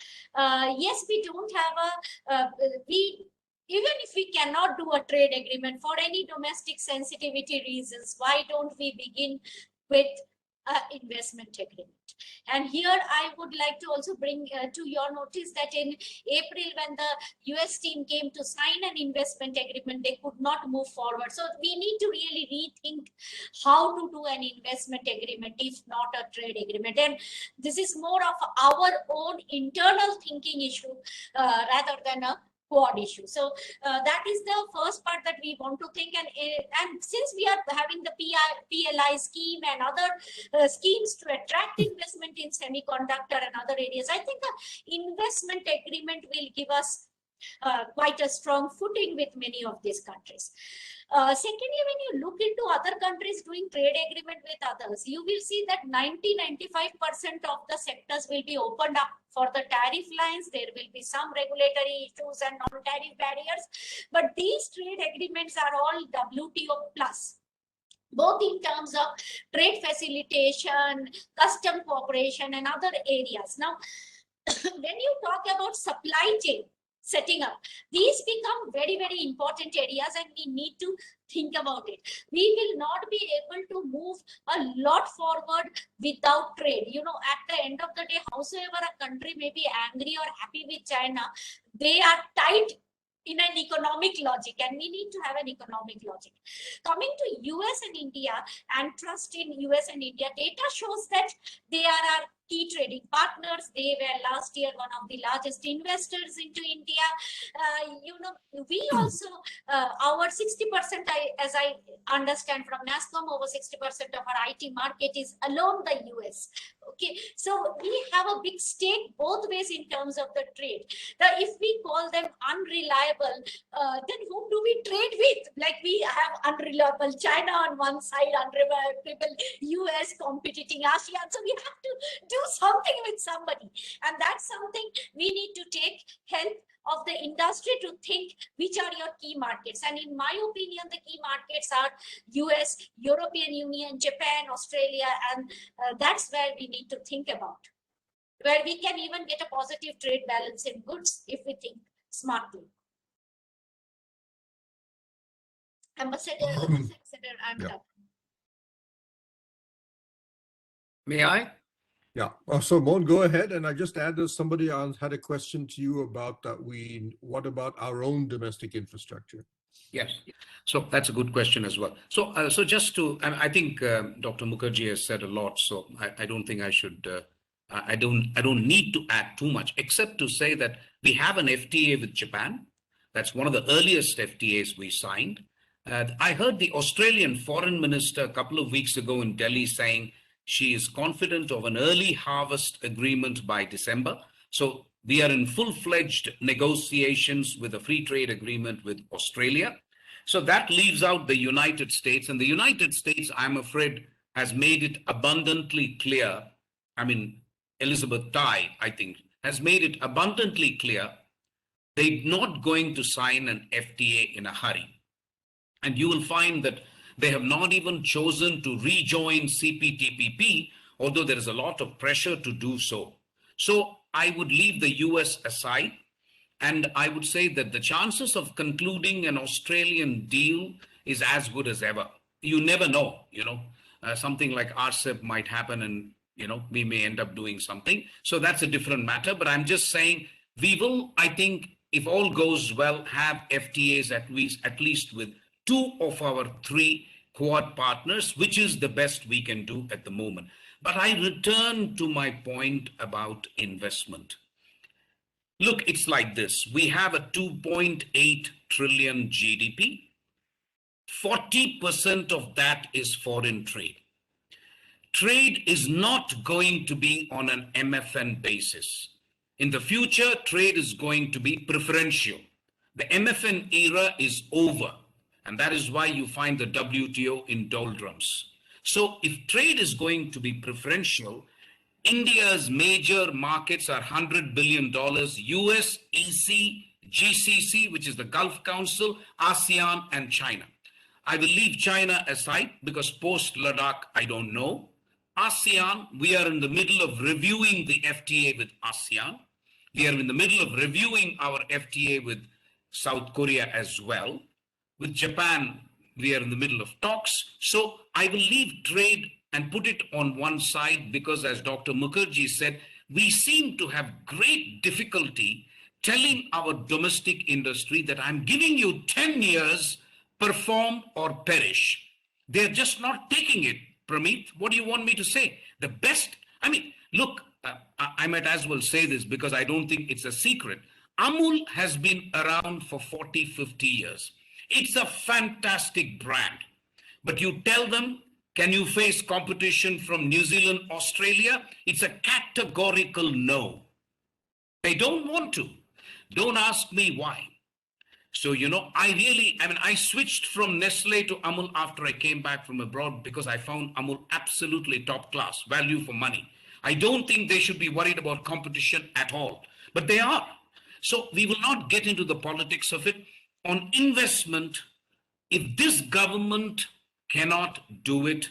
yes, we don't have even if we cannot do a trade agreement for any domestic sensitivity reasons, why don't we begin with investment agreement? And here I would like to also bring to your notice that in April, when the US team came to sign an investment agreement, they could not move forward. So we need to really rethink how to do an investment agreement, if not a trade agreement. And this is more of our own internal thinking issue rather than a Quad issue. So that is the first part that we want to think. And since we are having the PLI scheme and other schemes to attract investment in semiconductor and other areas, I think the investment agreement will give us quite a strong footing with many of these countries. Secondly, when you look into other countries doing trade agreement with others, you will see that 90-95% of the sectors will be opened up for the tariff lines. There will be some regulatory issues and non-tariff barriers, but these trade agreements are all WTO plus, both in terms of trade facilitation, custom cooperation, and other areas. Now, when you talk about supply chain setting up, these become very, very important areas, and we need to think about it. We will not be able to move a lot forward without trade. You know, at the end of the day, howsoever a country may be angry or happy with China, they are tied in an economic logic, and we need to have an economic logic. Coming to US and India, and trust in US and India, data shows that they are our key trading partners. They were last year one of the largest investors into India. You know, we also, our 60%, as I understand from NASCOM, over 60% of our IT market is alone the US. Okay, so we have a big stake both ways in terms of the trade. Now, if we call them unreliable, then whom do we trade with? Like, we have unreliable China on one side, unreliable US competing ASEAN. So we have to do something with somebody, and that's something we need to take help of the industry to think which are your key markets. And in my opinion, the key markets are US, European Union, Japan, Australia, and that's where we need to think about, where we can even get a positive trade balance in goods if we think smartly. Ambassador, I'm yeah. done. May I? Yeah. So Mon, go ahead. And I just added, somebody else had a question to you about that. What about our own domestic infrastructure? Yes. So that's a good question as well. So just to, I think Dr. Mukherjee has said a lot. So I don't think I should, I don't need to add too much, except to say that we have an FTA with Japan. That's one of the earliest FTAs we signed. I heard the Australian foreign minister a couple of weeks ago in Delhi saying she is confident of an early harvest agreement by December. So we are in full-fledged negotiations with a free trade agreement with Australia. So that leaves out the United States. And the United States, I'm afraid, has made it abundantly clear. I mean, Elizabeth Tai, I think, has made it abundantly clear they're not going to sign an FTA in a hurry. And you will find that they have not even chosen to rejoin CPTPP, although there is a lot of pressure to do so. So I would leave the US aside, and I would say that the chances of concluding an Australian deal is as good as ever. You never know, something like RCEP might happen, and, we may end up doing something. So that's a different matter. But I'm just saying we will, I think, if all goes well, have FTAs at least with 2 of our 3 Quad partners, which is the best we can do at the moment. But I return to my point about investment. Look, it's like this. We have a 2.8 trillion GDP. 40% of that is foreign trade. Trade is not going to be on an MFN basis. In the future, trade is going to be preferential. The MFN era is over. And that is why you find the WTO in doldrums. So if trade is going to be preferential, India's major markets are $100 billion, US, EC, GCC, which is the Gulf Council, ASEAN, and China. I will leave China aside because post-Ladakh, I don't know. ASEAN, we are in the middle of reviewing the FTA with ASEAN. We are in the middle of reviewing our FTA with South Korea as well. With Japan, we are in the middle of talks. So I will leave trade and put it on one side because, as Dr. Mukherjee said, we seem to have great difficulty telling our domestic industry that I'm giving you 10 years, perform or perish. They're just not taking it. Pramit, what do you want me to say? The best, look, I might as well say this because I don't think it's a secret. Amul has been around for 40, 50 years. It's a fantastic brand, but you tell them, can you face competition from New Zealand, Australia? It's a categorical no. They don't want to. Don't ask me why. So, I switched from Nestle to Amul after I came back from abroad because I found Amul absolutely top class, value for money. I don't think they should be worried about competition at all, but they are. So we will not get into the politics of it. On investment, if this government cannot do it,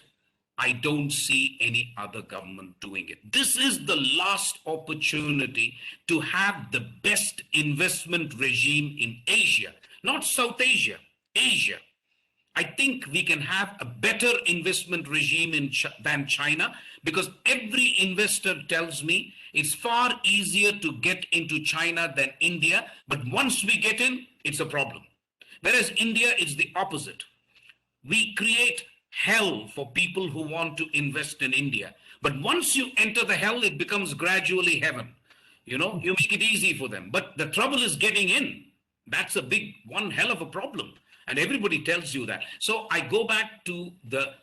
I don't see any other government doing it. This is the last opportunity to have the best investment regime in Asia, not South Asia, Asia. I think we can have a better investment regime than China, because every investor tells me it's far easier to get into China than India. But once we get in, it's a problem. Whereas India, it's the opposite. We create hell for people who want to invest in India. But once you enter the hell, it becomes gradually heaven. You make it easy for them. But the trouble is getting in. That's a big, one hell of a problem. And everybody tells you that. So I go back to the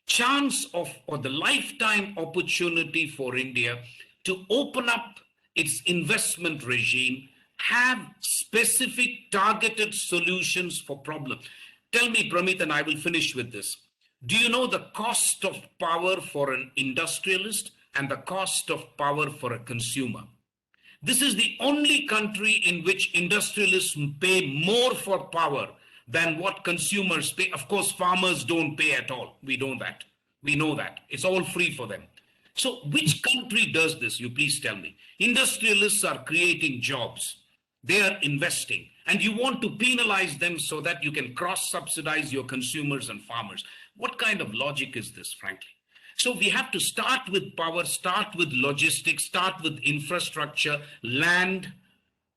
chance of, or the lifetime opportunity for India to open up its investment regime, have specific targeted solutions for problems. Tell me, Pramit, and I will finish with this. Do you know the cost of power for an industrialist and the cost of power for a consumer? This is the only country in which industrialists pay more for power than what consumers pay. Of course, farmers don't pay at all. We know that. We know that. It's all free for them. So which country does this? You please tell me. Industrialists are creating jobs. They are investing. And you want to penalize them so that you can cross-subsidize your consumers and farmers. What kind of logic is this, frankly? So we have to start with power, start with logistics, start with infrastructure, land.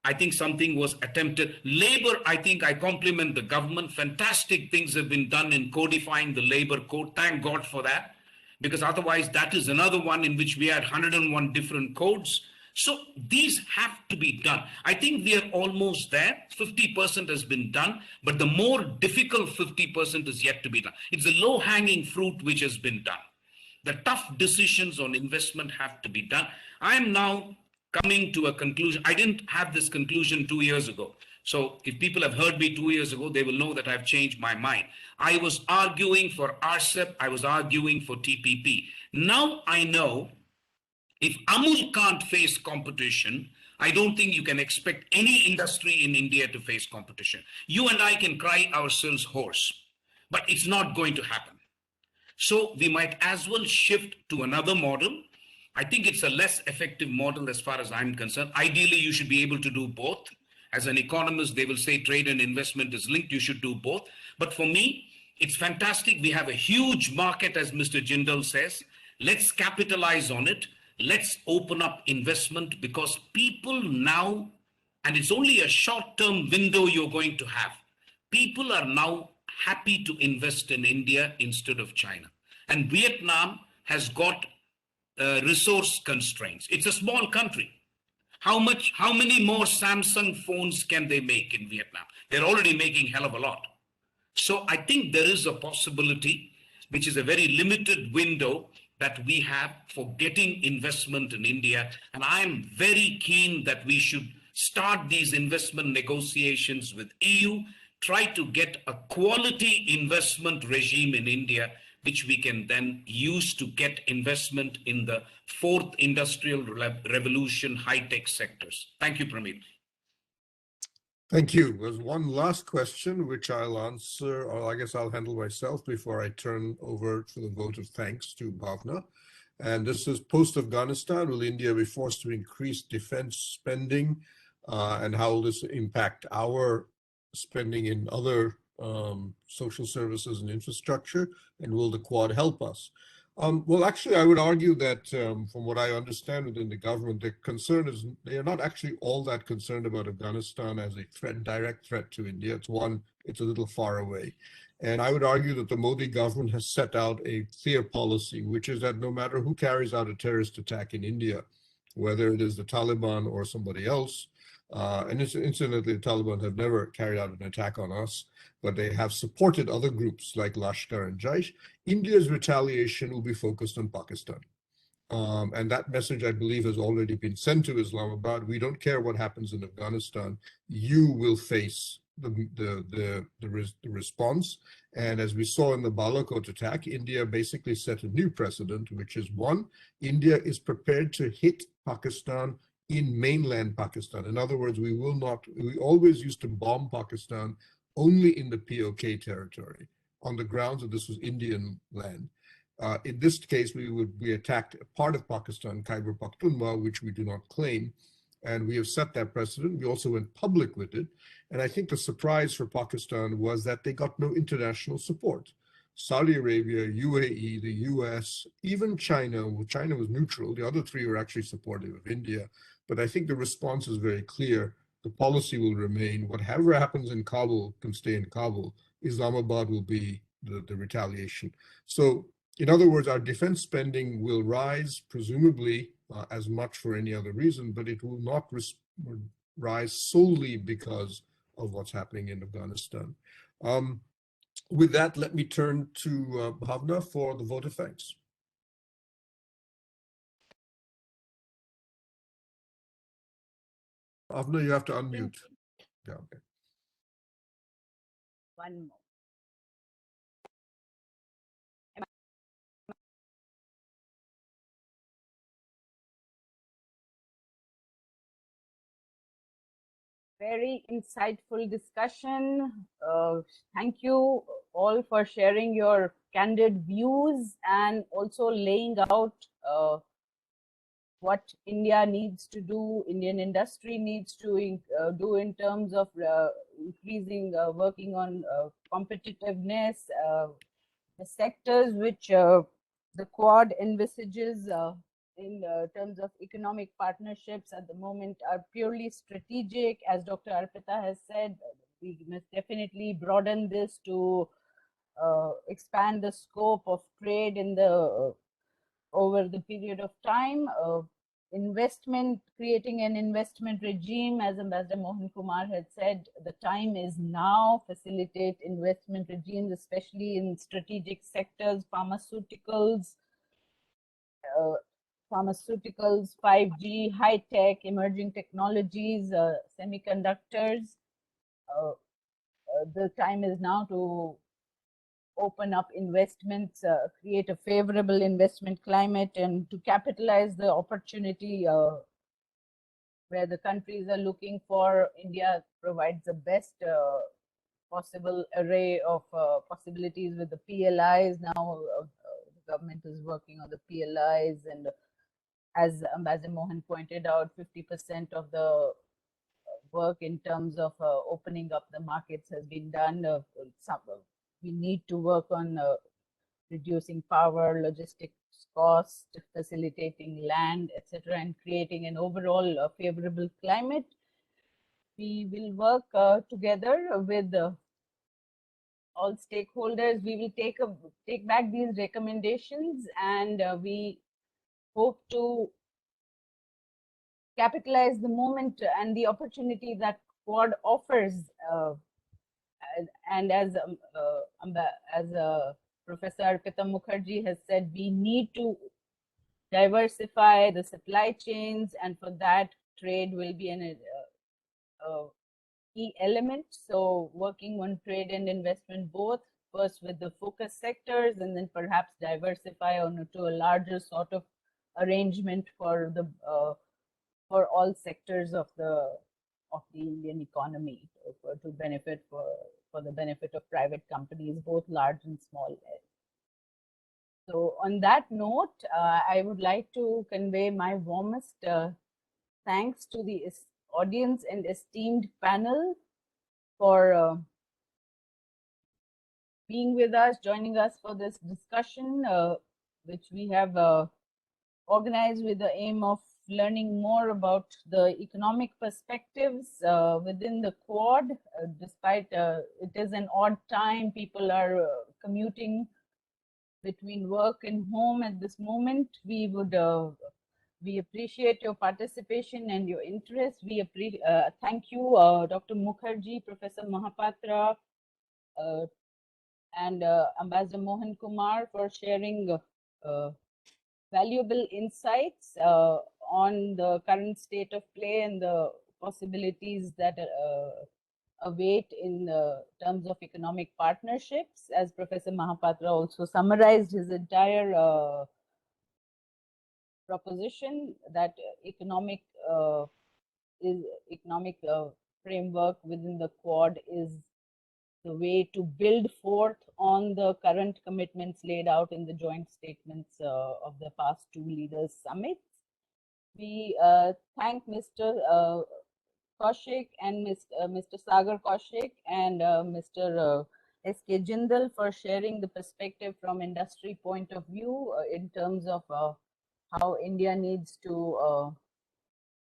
I think something was attempted. Labor, I think I compliment the government. Fantastic things have been done in codifying the labor code. Thank God for that, because otherwise that is another one in which we had 101 different codes. So these have to be done. I think we are almost there. 50% has been done, but the more difficult 50% is yet to be done. It's the low-hanging fruit which has been done. The tough decisions on investment have to be done. I am now coming to a conclusion. I didn't have this conclusion 2 years ago. So if people have heard me 2 years ago, they will know that I've changed my mind. I was arguing for RCEP. I was arguing for TPP. Now I know if Amul can't face competition, I don't think you can expect any industry in India to face competition. You and I can cry ourselves hoarse, but it's not going to happen. So we might as well shift to another model. I think it's a less effective model as far as I'm concerned. Ideally, you should be able to do both. As an economist, they will say trade and investment is linked. You should do both. But for me, it's fantastic. We have a huge market, as Mr. Jindal says. Let's capitalize on it. Let's open up investment, because people now, and it's only a short-term window you're going to have, people are now happy to invest in India instead of China. And Vietnam has got resource constraints. It's a small country. How many more Samsung phones can they make in Vietnam? They're already making hell of a lot. So I think there is a possibility, which is a very limited window, that we have for getting investment in India. And I'm very keen that we should start these investment negotiations with EU, try to get a quality investment regime in India, which we can then use to get investment in the fourth industrial revolution, high-tech sectors. Thank you, Pramit. Thank you. There's one last question, which I'll answer, or I guess I'll handle myself before I turn over to the vote of thanks to Bhavna. And this is post-Afghanistan, will India be forced to increase defense spending? And how will this impact our spending in other social services and infrastructure? And will the Quad help us? Well, actually, I would argue that from what I understand within the government, the concern is they are not actually all that concerned about Afghanistan as a threat, direct threat to India. It's a little far away. And I would argue that the Modi government has set out a clear policy, which is that no matter who carries out a terrorist attack in India, whether it is the Taliban or somebody else, and incidentally, the Taliban have never carried out an attack on us, but they have supported other groups like Lashkar and Jaish. India's retaliation will be focused on Pakistan. And that message, I believe, has already been sent to Islamabad. We don't care what happens in Afghanistan. You will face the response. And as we saw in the Balakot attack, India basically set a new precedent, which is one, India is prepared to hit Pakistan in mainland Pakistan. In other words, we always used to bomb Pakistan only in the POK territory on the grounds that this was Indian land. In this case, we attacked a part of Pakistan, Khyber Pakhtunkhwa, which we do not claim, and we have set that precedent. We also went public with it, and I think the surprise for Pakistan was that they got no international support. Saudi Arabia, UAE, the US, even China. Well, China was neutral. The other three were actually supportive of India, but I think the response is very clear. The policy will remain. Whatever happens in Kabul can stay in Kabul. Islamabad will be the retaliation. So, in other words, our defense spending will rise, presumably as much for any other reason, but it will not rise solely because of what's happening in Afghanistan. With that, let me turn to Bhavna for the vote of thanks. Bhavna, you have to unmute. Yeah, okay. One more. Very insightful discussion. Thank you all for sharing your candid views and also laying out what India needs to do, Indian industry needs to do in terms of increasing, working on competitiveness, the sectors which the Quad envisages in terms of economic partnerships at the moment are purely strategic. As Dr. Arpita has said, we must definitely broaden this to expand the scope of trade in the over the period of time. Investment, creating an investment regime, as Ambassador Mohan Kumar had said, the time is now. Facilitate investment regimes, especially in strategic sectors, pharmaceuticals, 5G, high-tech, emerging technologies, semiconductors. The time is now to open up investments, create a favorable investment climate, and to capitalize the opportunity where the countries are looking for. India provides the best possible array of possibilities with the PLIs. Now the government is working on the PLIs, and as Ambassador Mohan pointed out, 50% of the work in terms of opening up the markets has been done. We need to work on reducing power, logistics cost, facilitating land, etc., and creating an overall favorable climate. We will work together with all stakeholders. We will take back these recommendations, and we hope to capitalize the moment and the opportunity that Quad offers. And as Professor Arpita Mukherjee has said, we need to diversify the supply chains, and for that, trade will be a key element. So working on trade and investment both, first with the focus sectors, and then perhaps diversify to a larger sort of arrangement for the for all sectors of the Indian economy, to benefit for the benefit of private companies, both large and small. So on that note, I would like to convey my warmest thanks to the audience and esteemed panel for being with us, joining us for this discussion, which we have organized with the aim of learning more about the economic perspectives within the Quad. Despite it is an odd time, people are commuting between work and home at this moment. We appreciate your participation and your interest. We thank you, Dr. Mukherjee, Professor Mahapatra, and Ambassador Mohan Kumar for sharing valuable insights on the current state of play and the possibilities that await in terms of economic partnerships. As Professor Mahapatra also summarized his entire proposition, that economic framework within the Quad is the way to build forth on the current commitments laid out in the joint statements of the past two leaders' summits. We thank Mr. Kaushik and Mr. Sagar Kaushik and Mr. S.K. Jindal for sharing the perspective from industry point of view in terms of how India needs to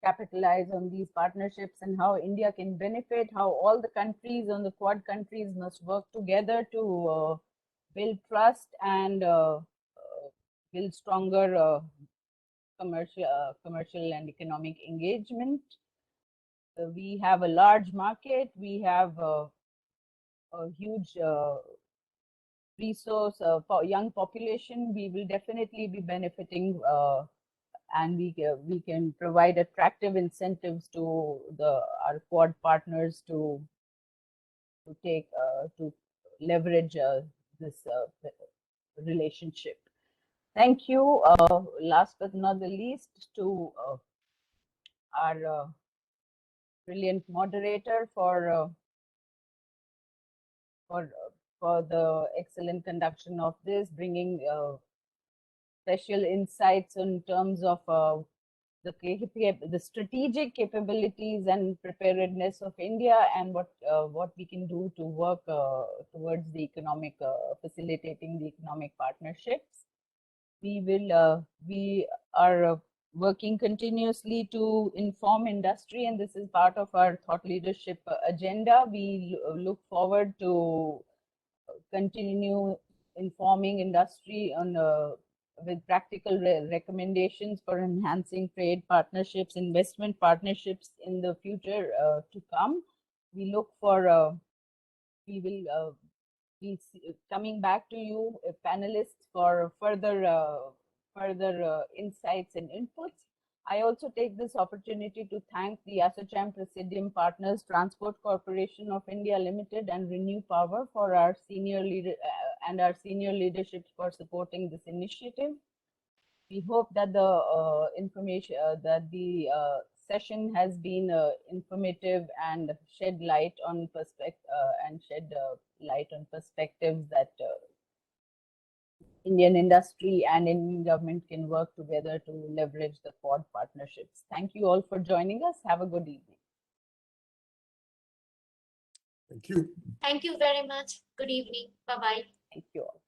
capitalize on these partnerships and how India can benefit, how all the countries on the Quad countries must work together to build trust and build stronger commercial and economic engagement. We have a large market, we have a huge resource for young population. We will definitely be benefiting and we can provide attractive incentives to our Quad partners to leverage this relationship. Thank you. Last but not the least, to our brilliant moderator for the excellent conduction of this, bringing special insights in terms of the strategic capabilities and preparedness of India and what we can do to work towards the economic facilitating the economic partnerships. We are working continuously to inform industry, and this is part of our thought leadership agenda. We look forward to continue informing industry on with practical recommendations for enhancing trade partnerships, investment partnerships in the future to come. We look for, we will be coming back to you, panelists, for further insights and inputs. I also take this opportunity to thank the ASSOCHAM Presidium partners, Transport Corporation of India Limited and Renew Power for our senior leadership for supporting this initiative. We hope that the information that the session has been informative and shed light on perspectives that Indian industry and Indian government can work together to leverage the Quad partnerships. Thank you all for joining us. Have a good evening. Thank you. Thank you very much. Good evening. Bye-bye. Thank you all.